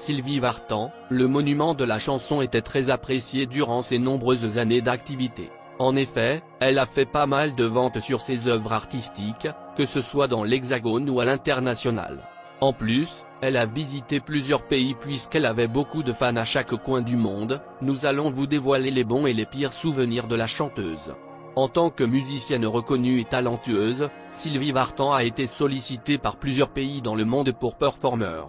Sylvie Vartan, le monument de la chanson était très apprécié durant ses nombreuses années d'activité. En effet, elle a fait pas mal de ventes sur ses œuvres artistiques, que ce soit dans l'Hexagone ou à l'international. En plus, elle a visité plusieurs pays puisqu'elle avait beaucoup de fans à chaque coin du monde. Nous allons vous dévoiler les bons et les pires souvenirs de la chanteuse. En tant que musicienne reconnue et talentueuse, Sylvie Vartan a été sollicitée par plusieurs pays dans le monde pour performer.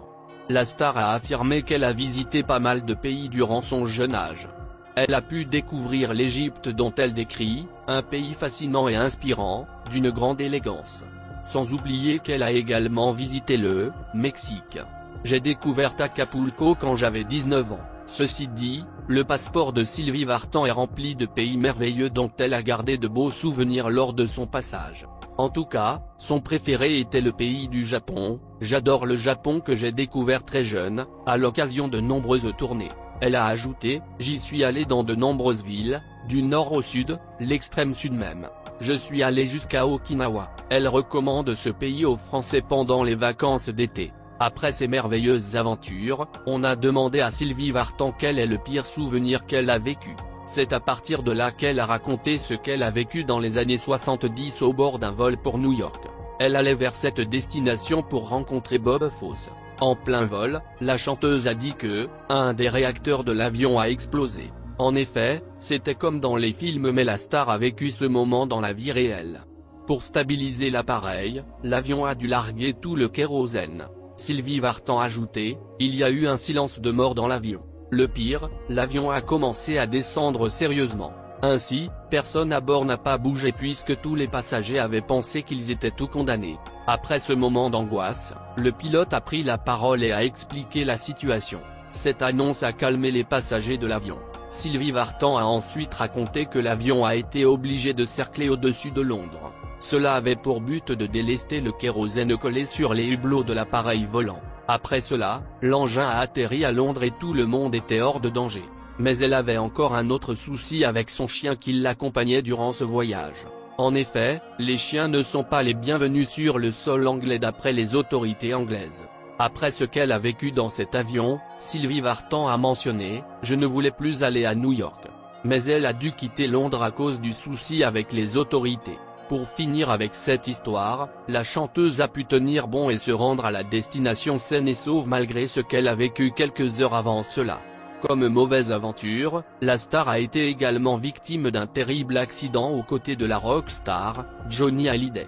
La star a affirmé qu'elle a visité pas mal de pays durant son jeune âge. Elle a pu découvrir l'Égypte dont elle décrit, un pays fascinant et inspirant, d'une grande élégance. Sans oublier qu'elle a également visité le Mexique. J'ai découvert Acapulco quand j'avais 19 ans. Ceci dit, le passeport de Sylvie Vartan est rempli de pays merveilleux dont elle a gardé de beaux souvenirs lors de son passage. En tout cas, son préféré était le pays du Japon. J'adore le Japon que j'ai découvert très jeune, à l'occasion de nombreuses tournées. Elle a ajouté, j'y suis allé dans de nombreuses villes, du nord au sud, l'extrême sud même. Je suis allé jusqu'à Okinawa. Elle recommande ce pays aux Français pendant les vacances d'été. Après ces merveilleuses aventures, on a demandé à Sylvie Vartan quel est le pire souvenir qu'elle a vécu. C'est à partir de là qu'elle a raconté ce qu'elle a vécu dans les années 70 au bord d'un vol pour New York. Elle allait vers cette destination pour rencontrer Bob Fosse. En plein vol, la chanteuse a dit que, un des réacteurs de l'avion a explosé. En effet, c'était comme dans les films mais la star a vécu ce moment dans la vie réelle. Pour stabiliser l'appareil, l'avion a dû larguer tout le kérosène. Sylvie Vartan ajoutait, il y a eu un silence de mort dans l'avion. Le pire, l'avion a commencé à descendre sérieusement. Ainsi, personne à bord n'a pas bougé puisque tous les passagers avaient pensé qu'ils étaient tout condamnés. Après ce moment d'angoisse, le pilote a pris la parole et a expliqué la situation. Cette annonce a calmé les passagers de l'avion. Sylvie Vartan a ensuite raconté que l'avion a été obligé de cercler au-dessus de Londres. Cela avait pour but de délester le kérosène collé sur les hublots de l'appareil volant. Après cela, l'engin a atterri à Londres et tout le monde était hors de danger. Mais elle avait encore un autre souci avec son chien qui l'accompagnait durant ce voyage. En effet, les chiens ne sont pas les bienvenus sur le sol anglais d'après les autorités anglaises. Après ce qu'elle a vécu dans cet avion, Sylvie Vartan a mentionné « Je ne voulais plus aller à New York ». Mais elle a dû quitter Londres à cause du souci avec les autorités. Pour finir avec cette histoire, la chanteuse a pu tenir bon et se rendre à la destination saine et sauve malgré ce qu'elle a vécu quelques heures avant cela. Comme mauvaise aventure, la star a été également victime d'un terrible accident aux côtés de la rockstar, Johnny Hallyday.